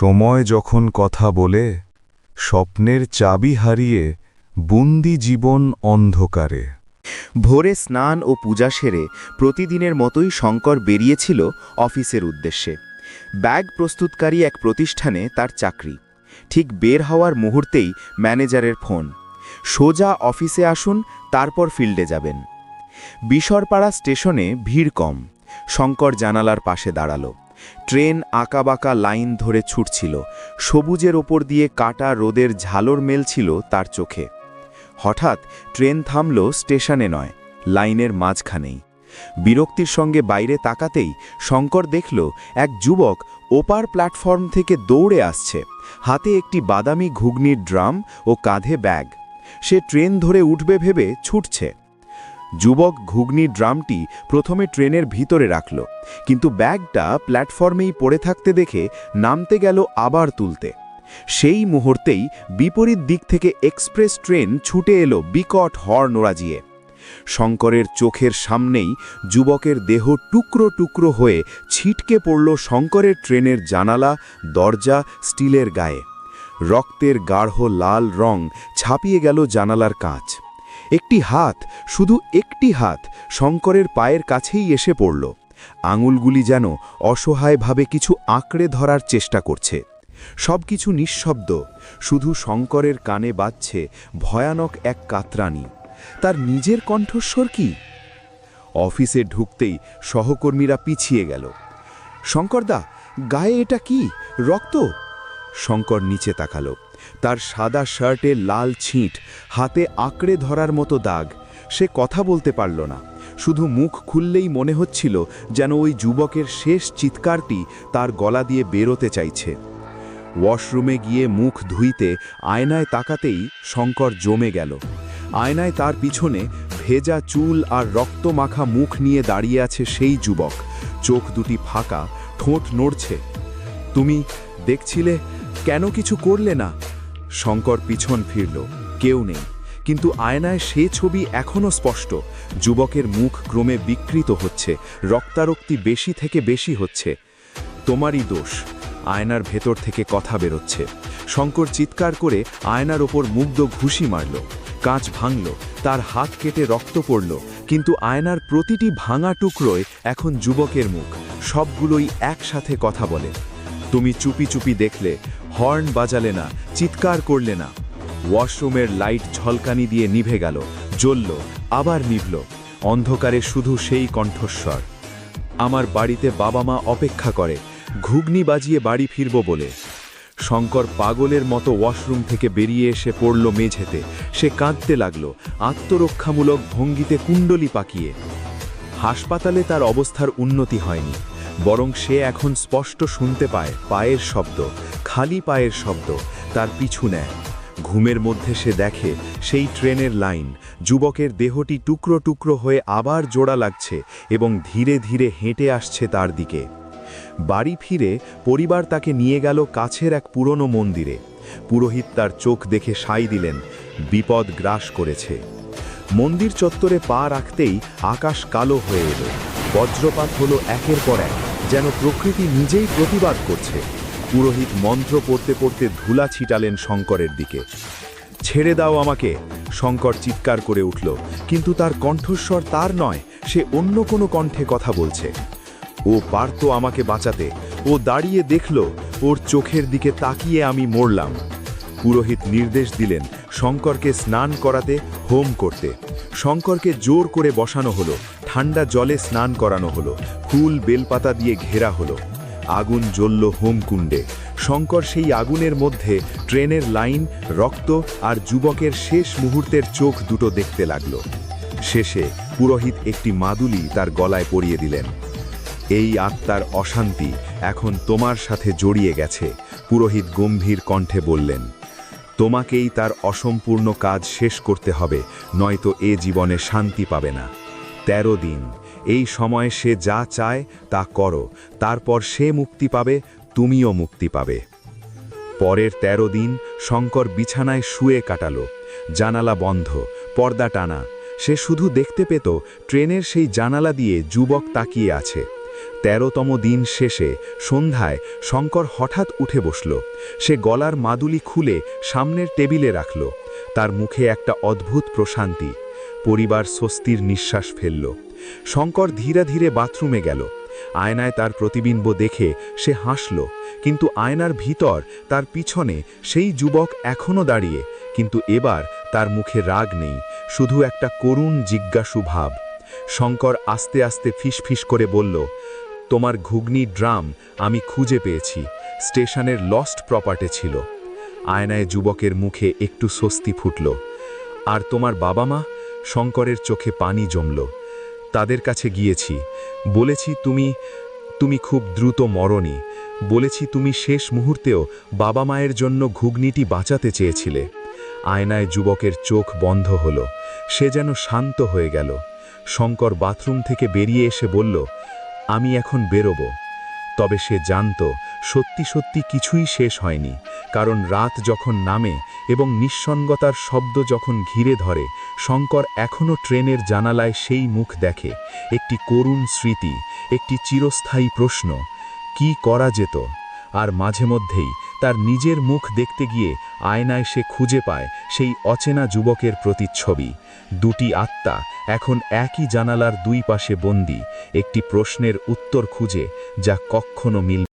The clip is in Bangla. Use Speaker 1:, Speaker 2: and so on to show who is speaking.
Speaker 1: সময় যখন কথা বলে, স্বপ্নের চাবি হারিয়ে বন্দি জীবন অন্ধকারে।
Speaker 2: ভোরে স্নান ও পূজা সেরে প্রতিদিনের মতোই শঙ্কর বেরিয়েছিল অফিসের উদ্দেশ্যে। ব্যাগ প্রস্তুতকারী এক প্রতিষ্ঠানে তার চাকরি। ঠিক বের হওয়ার মুহূর্তেই ম্যানেজারের ফোন, সোজা অফিসে আসুন, তারপর ফিল্ডে যাবেন। বিশরপাড়া স্টেশনে ভিড় কম। শঙ্কর জানালার পাশে দাঁড়ালো। ট্রেন আঁকাবাঁকা লাইন ধরে ছুটছিল, সবুজের ওপর দিয়ে কাটা রোদের ঝালর মেলছিল তার চোখে। হঠাৎ ট্রেন থামল স্টেশনে নয়, লাইনের মাঝখানেই। বিরক্তির সঙ্গে বাইরে তাকাতেই শঙ্কর দেখল এক যুবক ওপার প্ল্যাটফর্ম থেকে দৌড়ে আসছে, হাতে একটি বাদামি ঘুগনির ড্রাম ও কাঁধে ব্যাগ। সে ট্রেন ধরে উঠবে ভেবে ছুটছে। যুবক ঘুগনির ড্রামটি প্রথমে ট্রেনের ভিতরে রাখল, কিন্তু ব্যাগটা প্ল্যাটফর্মেই পড়ে থাকতে দেখে নামতে গেল আবার তুলতে। সেই মুহূর্তেই বিপরীত দিক থেকে এক্সপ্রেস ট্রেন ছুটে এলো বিকট হর্ন বাজিয়ে। শঙ্করের চোখের সামনেই যুবকের দেহ টুকরো টুকরো হয়ে ছিটকে পড়ল শঙ্করের ট্রেনের জানালা, দরজা, স্টিলের গায়ে। রক্তের গাঢ় লাল রং ছাপিয়ে গেল জানালার কাঁচ। একটি হাত, শুধু একটি হাত, শঙ্করের পায়ের কাছেই এসে পড়ল। আঙুলগুলি যেন অসহায়ভাবে কিছু আঁকড়ে ধরার চেষ্টা করছে। সবকিছু নিঃশব্দ, শুধু শঙ্করের কানে বাজছে ভয়ানক এক কাতরানি। তার নিজের কণ্ঠস্বর কি? অফিসে ঢুকতেই সহকর্মীরা পিছিয়ে গেল। শঙ্করদা, গায়ে এটা কি? রক্ত? শঙ্কর নিচে তাকালো। তার সাদা শার্টে লাল ছিট, হাতে আঁকড়ে ধরার মতো দাগ। সে কথা বলতে পারল না, শুধু মুখ খুললেই মনে হচ্ছিল যেন ওই যুবকের শেষ চিৎকারটি তার গলা দিয়ে বেরোতে চাইছে। ওয়াশরুমে গিয়ে মুখ ধুইতে আয়নায় তাকাতেই শঙ্কর জমে গেল। আয়নায় তার পিছনে ভেজা চুল আর রক্তমাখা মুখ নিয়ে দাঁড়িয়ে আছে সেই যুবক। চোখ দুটি ফাঁকা, ঠোঁট নড়ছে। তুমি দেখছিলে, কেন কিছু করলে না? শঙ্কর পিছন ফিরল, কেউ নেই। কিন্তু আয়নায় সে ছবি এখনও স্পষ্ট। যুবকের মুখ ক্রমে বিকৃত হচ্ছে, রক্তারক্তি বেশি থেকে বেশি হচ্ছে। তোমারই দোষ, আয়নার ভেতর থেকে কথা বেরোচ্ছে। শঙ্কর চিৎকার করে আয়নার ওপর মুগ্ধ ঘুষি মারল। কাঁচ ভাঙল, তার হাত কেটে রক্ত পড়ল, কিন্তু আয়নার প্রতিটি ভাঙা টুকরোয় এখন যুবকের মুখ। সবগুলোই একসাথে কথা বলে। তুমি চুপি চুপি দেখলে, হর্ন বাজালে না, চিৎকার করলে না। ওয়াশরুমের লাইট ঝলকানি দিয়ে নিভে গেল, জ্বলল, আবার নিভল। অন্ধকারে শুধু সেই কণ্ঠস্বর। আমার বাড়িতে বাবা মা অপেক্ষা করে, ঘুগনি বাজিয়ে বাড়ি ফিরব বলে। শঙ্কর পাগলের মতো ওয়াশরুম থেকে বেরিয়ে এসে পড়ল মেঝেতে। সে কাঁদতে লাগল, আত্মরক্ষামূলক ভঙ্গিতে কুণ্ডলি পাকিয়ে। হাসপাতালে তার অবস্থার উন্নতি হয়নি, বরং সে এখন স্পষ্ট শুনতে পায় পায়ের শব্দ, খালি পায়ের শব্দ, তার পিছু নেয়। ঘুমের মধ্যে সে দেখে সেই ট্রেনের লাইন, যুবকের দেহটি টুকরো টুকরো হয়ে আবার জোড়া লাগছে এবং ধীরে ধীরে হেঁটে আসছে তার দিকে। বাড়ি ফিরে পরিবার তাকে নিয়ে গেল কাছের এক পুরনো মন্দিরে। পুরোহিত তার চোখ দেখে সাই দিলেন, বিপদ গ্রাস করেছে। মন্দির চত্বরে পা রাখতেই আকাশ কালো হয়ে এলো। বজ্রপাত হলো একের পর এক, যেন প্রকৃতি নিজেই প্রতিবাদ করছে। পুরোহিত মন্ত্র পড়তে পড়তে ধুলা ছিটালেন শঙ্করের দিকে। ছেড়ে দাও আমাকে, শঙ্কর চিৎকার করে উঠল, কিন্তু তার কণ্ঠস্বর তার নয়, সে অন্য কোনো কণ্ঠে কথা বলছে। ও পারত আমাকে বাঁচাতে, ও দাঁড়িয়ে দেখল, ওর চোখের দিকে তাকিয়ে আমি মরলাম। পুরোহিত নির্দেশ দিলেন শঙ্করকে স্নান করাতে, হোম করতে। শঙ্করকে জোর করে বসানো হলো, ঠান্ডা জলে স্নান করানো হলো, ফুল বেলপাতা দিয়ে ঘেরা হলো। আগুন জ্বলল হোমকুণ্ডে। শঙ্কর সেই আগুনের মধ্যে ট্রেনের লাইন, রক্ত আর যুবকের শেষ মুহূর্তের চোখ দুটো দেখতে লাগল। শেষে পুরোহিত একটি মাদুলি তার গলায় পরিয়ে দিলেন। এই আত্মার অশান্তি এখন তোমার সাথে জড়িয়ে গেছে, পুরোহিত গম্ভীর কণ্ঠে বললেন। তোমাকেই তার অসম্পূর্ণ কাজ শেষ করতে হবে, নয়তো এ জীবনে শান্তি পাবে না। 13 দিন, এই সময়ে সে যা চায় তা করো, তারপর সে মুক্তি পাবে, তুমিও মুক্তি পাবে। পরের 13 দিন শঙ্কর বিছানায় শুয়ে কাটালো। জানালা বন্ধ, পর্দা টানা। সে শুধু দেখতে পেত ট্রেনের সেই জানালা দিয়ে যুবক তাকিয়ে আছে।
Speaker 3: ১৩তম দিন শেষে সন্ধ্যায় শঙ্কর হঠাৎ উঠে বসল। সে গলার মাদুলি খুলে সামনের টেবিলে রাখল। তার মুখে একটা অদ্ভুত প্রশান্তি। পরিবার স্বস্তির নিঃশ্বাস ফেলল। শঙ্কর ধীরে ধীরে বাথরুমে গেল। আয়নায় তার প্রতিবিম্ব দেখে সে হাসল, কিন্তু আয়নার ভিতর তার পিছনে সেই যুবক এখনও দাঁড়িয়ে, কিন্তু এবার তার মুখে রাগ নেই, শুধু একটা করুণ জিজ্ঞাসু ভাব। শঙ্কর আস্তে আস্তে ফিসফিস করে বলল, তোমার ঘুগনি ড্রাম আমি খুঁজে পেয়েছি, স্টেশনের লস্ট প্রপার্টি ছিল। আয়নায় যুবকের মুখে একটু স্বস্তি ফুটল। আর তোমার বাবা মা? শঙ্করের চোখে পানি জমল। তাদের কাছে গিয়েছি, বলেছি তুমি খুব দ্রুত মরনি, বলেছি তুমি শেষ মুহূর্তেও বাবা মায়ের জন্য ঘুগনিটি বাঁচাতে চেয়েছিলে। আয়নায় যুবকের চোখ বন্ধ হলো, সে যেন শান্ত হয়ে গেল। শঙ্কর বাথরুম থেকে বেরিয়ে এসে বলল, আমি এখন বেরোবো। তবে সে জানত সত্যি সত্যি কিছুই শেষ হয়নি, কারণ রাত যখন নামে এবং নিঃসঙ্গতার শব্দ যখন ঘিরে ধরে, শঙ্কর এখনও ট্রেনের জানালায় সেই মুখ দেখে, একটি করুণ স্মৃতি, একটি চিরস্থায়ী প্রশ্ন, কি করা যেত? আর মাঝে মধ্যেই তার নিজের মুখ দেখতে গিয়ে আয়নায় সে খুঁজে পায় সেই অচেনা যুবকের প্রতিচ্ছবি। দুটি আত্মা এখন একই জানালার দুই পাশে বন্দী, একটি প্রশ্নের উত্তর খুঁজে যা কখনো মিলবে